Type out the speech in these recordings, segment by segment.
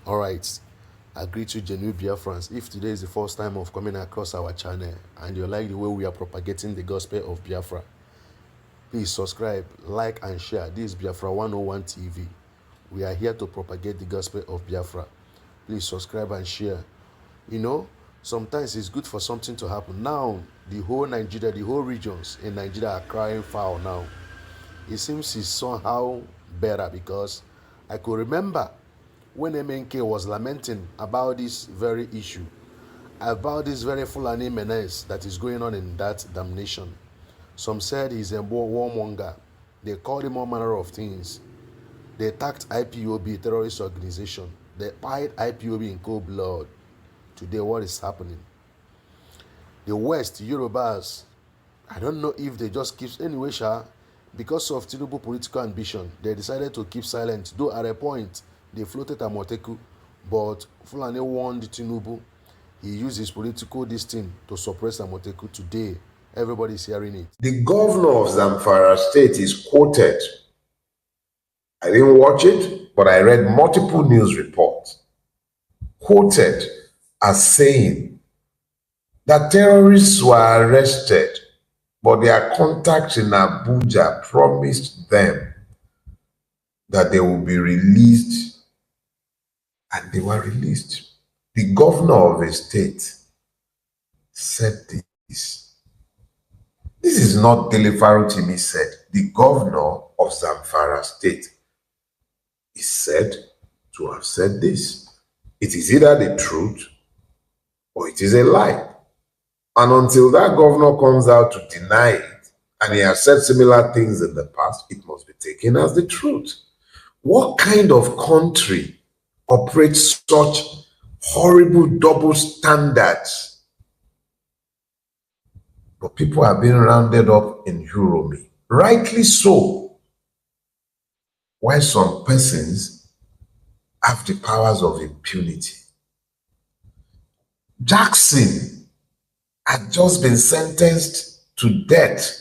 All right. I greet you, genuine Biafrans. If today is the first time of coming across our channel and you like the way we are propagating the gospel of Biafra, please subscribe, like, and share. This is Biafra 101 TV. We are here to propagate the gospel of Biafra. Please subscribe and share. You know, sometimes it's good for something to happen. Now, the whole Nigeria, the whole regions in Nigeria are crying foul now. It seems it's somehow better because I could remember when MNK was lamenting about this very issue, about this very Fulani menace that is going on in that damnation. Some said he's a warmonger. They called him all manner of things. They attacked IPOB, terrorist organization. They fight IPOB in cold blood. Today, what is happening? The West, Yorubas, I don't know if they just keep anyway, because of Tinubu political ambition, they decided to keep silent. Though at a point, they floated Amoteku, but Fulani warned Tinubu. He used his political disdain to suppress Amoteku. Today, everybody is hearing it. The governor of Zamfara State is quoted. I didn't watch it, but I read multiple news reports. Quoted as saying that terrorists were arrested, but their contacts in Abuja promised them that they will be released, and they were released. The governor of a state said this. This is not Dele Farotimi said. The governor of Zamfara State is said to have said this. It is either the truth or it is a lie. And until that governor comes out to deny it, and he has said similar things in the past, it must be taken as the truth. What kind of country operates such horrible double standards? But people are being rounded up in Uromi. Rightly so. Why some persons have the powers of impunity. Jackson had just been sentenced to death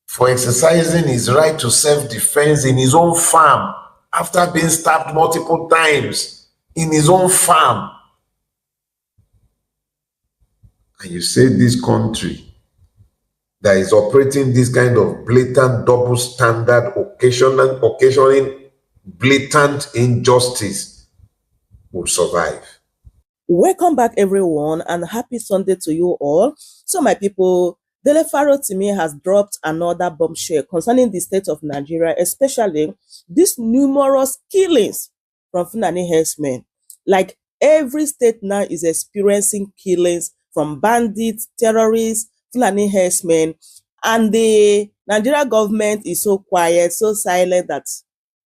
for exercising his right to self-defense in his own farm after being stabbed multiple times in his own farm. And you say this country that is operating this kind of blatant double standard, occasioning blatant injustice will survive. Welcome back, everyone, and happy Sunday to you all. So, my people, Dele Farotimi has dropped another bombshell concerning the state of Nigeria, especially these numerous killings from Fulani herdsmen. Like every state now is experiencing killings from bandits, terrorists, Fulani herdsmen, and the Nigeria government is so quiet, so silent that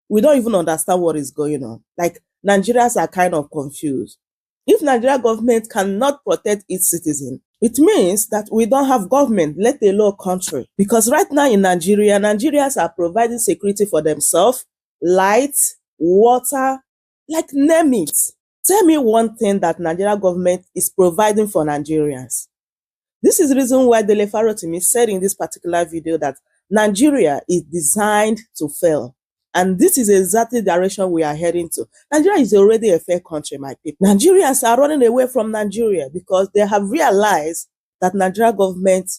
we don't even understand what is going on. Like Nigerians are kind of confused. If Nigeria government cannot protect its citizens, it means that we don't have government, let alone country. Because right now in Nigeria, Nigerians are providing security for themselves, light, water, like name it. Tell me one thing that Nigeria government is providing for Nigerians. This is the reason why Dele Farotimi said in this particular video that Nigeria is designed to fail. And this is exactly the direction we are heading to. Nigeria is already a fair country, my people. Nigerians are running away from Nigeria because they have realized that Nigeria government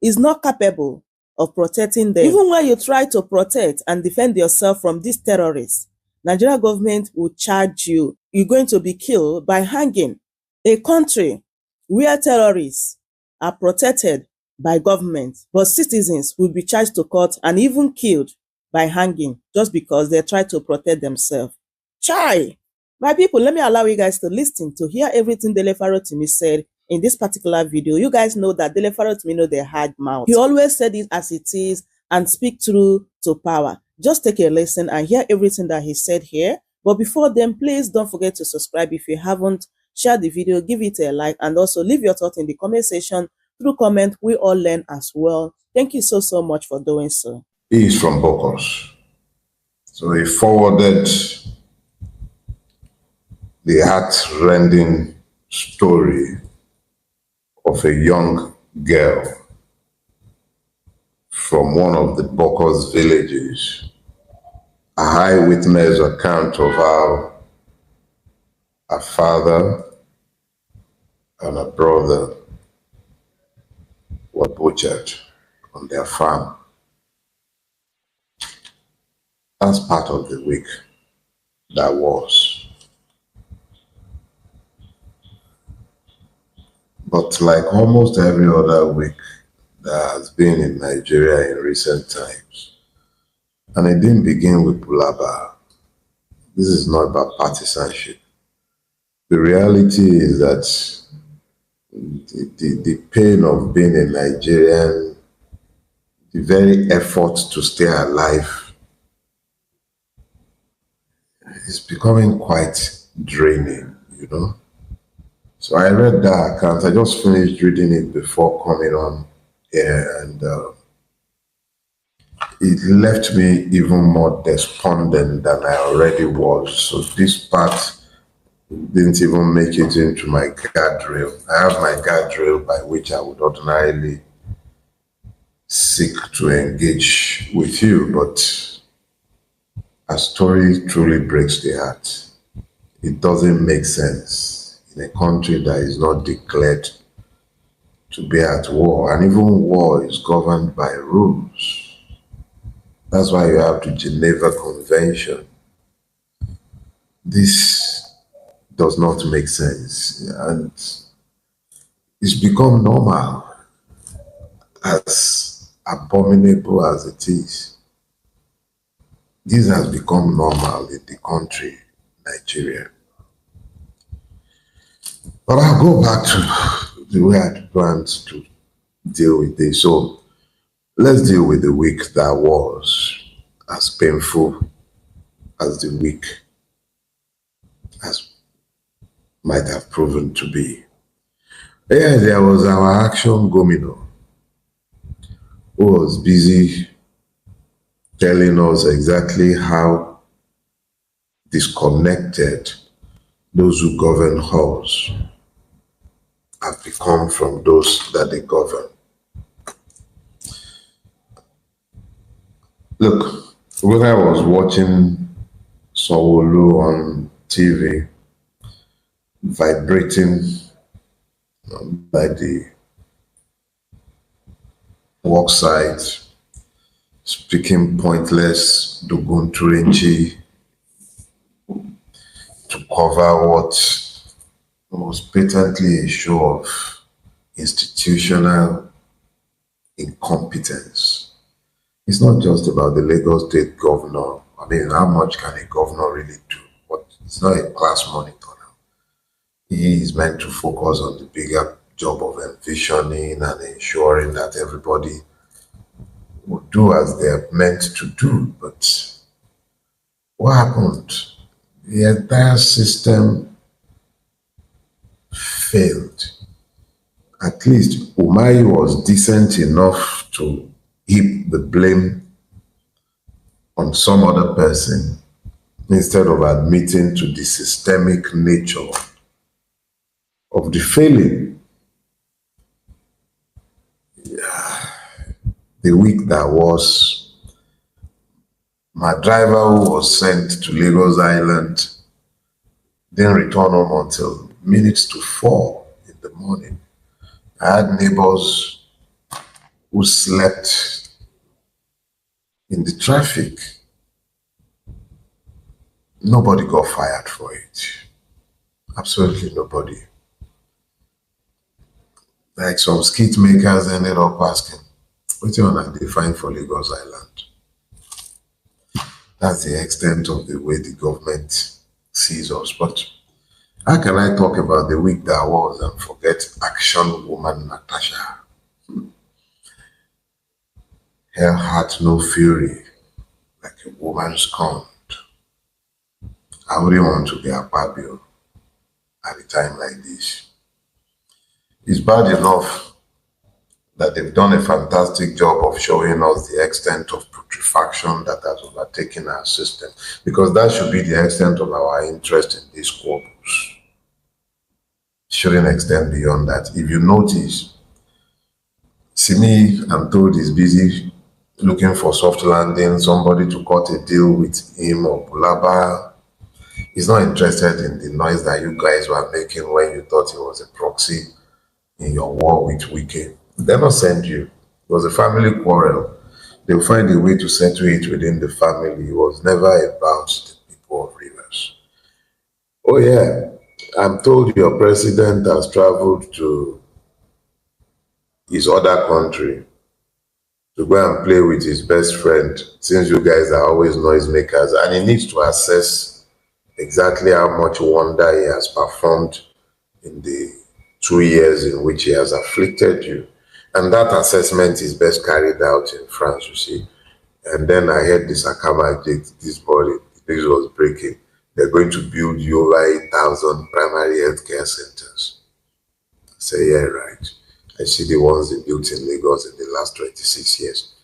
is not capable of protecting them. Even when you try to protect and defend yourself from these terrorists, Nigeria government will charge you. You're going to be killed by hanging. A country where terrorists are protected by government, but citizens will be charged to court and even killed by hanging just because they try to protect themselves. Chai! My people, let me allow you guys to listen to hear everything Dele Farotimi said in this particular video. You guys know that Dele Farotimi know their hard mouth. He always said it as it is and speak through to power. Just take a listen and hear everything that he said here. But before then, please don't forget to subscribe if you haven't. Share the video, give it a like, and also leave your thoughts in the comment section. Through comment, we all learn as well. Thank you so much for doing so. He is from Bokos. So he forwarded the heart-rending story of a young girl from one of the Bokos villages, a eyewitness account of how a father and a brother were butchered on their farm. That's part of the week that was. But like almost every other week that has been in Nigeria in recent times, and it didn't begin with Pulaba. This is not about partisanship. The reality is that the pain of being a Nigerian, the very effort to stay alive, is becoming quite draining, you know. So I read that account. I just finished reading it before coming on here, and it left me even more despondent than I already was. So this part didn't even make it into my guardrail. I have my guardrail by which I would ordinarily seek to engage with you, but a story truly breaks the heart. It doesn't make sense in a country that is not declared to be at war, and even war is governed by rules. That's why you have the Geneva Convention. This does not make sense, and it's become normal, as abominable as it is. This has become normal in the country, Nigeria. But I'll go back to the way I planned to deal with this. So let's deal with the week that was, as painful as the week as might have proven to be. Yeah, there was our action gomino who was busy telling us exactly how disconnected those who govern us have become from those that they govern. Look, when I was watching Sanwo-Olu on TV, vibrating by the work site, speaking pointless Dogun-Turenchi to cover what was patently a show of institutional incompetence. It's not just about the Lagos State governor. I mean, how much can a governor really do? But it's not a class monitor now. He is meant to focus on the bigger job of envisioning and ensuring that everybody will do as they're meant to do. But what happened? The entire system failed. At least Umahi was decent enough to heap the blame on some other person instead of admitting to the systemic nature of the failing. The week that was, my driver who was sent to Lagos Island didn't return home until minutes to 4 in the morning. I had neighbors who slept in the traffic. Nobody got fired for it. Absolutely nobody. Like some skit makers ended up asking, what do you want to define for Lagos Island? That's the extent of the way the government sees us. But how can I talk about the week that was and forget action woman Natasha? Hell had no fury, like a woman scorned. I wouldn't want to be a Fabio at a time like this. It's bad enough that they've done a fantastic job of showing us the extent of putrefaction that has overtaken our system, because that should be the extent of our interest in these squabbles. Shouldn't extend beyond that. If you notice, Simi, I'm told, is busy looking for soft landing, somebody to cut a deal with him or Bulaba. He's not interested in the noise that you guys were making when you thought he was a proxy in your war with Wike. They're not send you. It was a family quarrel. They'll find a way to settle it within the family. It was never about the people of Rivers. Oh yeah, I'm told your president has traveled to his other country to go and play with his best friend, since you guys are always noisemakers, and he needs to assess exactly how much wonder he has performed in the 2 years in which he has afflicted you. And that assessment is best carried out in France, you see. And then I heard this Akama this morning, this was breaking. They're going to build you over 8,000 primary healthcare centers. I say, yeah, right. I see the ones they built in Lagos in the last 26 years.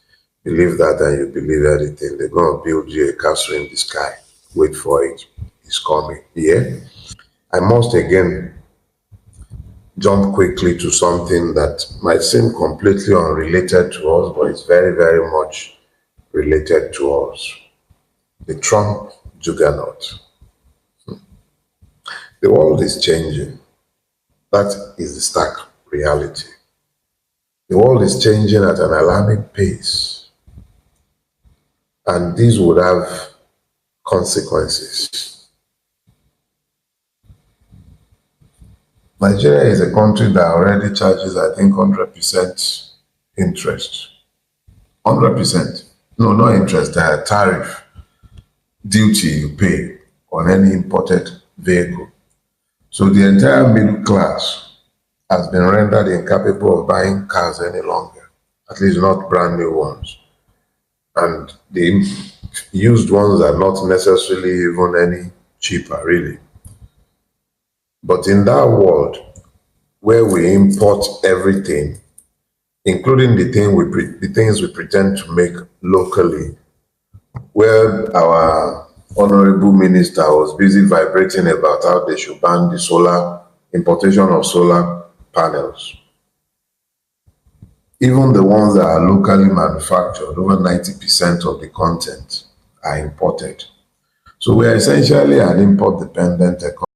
Believe that and you believe anything. They're going to build you a castle in the sky. Wait for it. It's coming. Yeah? I must again jump quickly to something that might seem completely unrelated to us, but it's very, very much related to us. The Trump juggernaut. The world is changing. That is the stark reality. The world is changing at an alarming pace. And these would have consequences. Nigeria is a country that already charges, I think, 100% interest. 100%. No, not interest, tariff, duty you pay on any imported vehicle. So the entire middle class has been rendered incapable of buying cars any longer, at least not brand new ones. And the used ones are not necessarily even any cheaper, really. But in that world where we import everything, including the things we pretend to make locally, where our honorable minister was busy vibrating about how they should ban the importation of solar panels. Even the ones that are locally manufactured, over 90% of the content are imported. So we are essentially an import-dependent economy.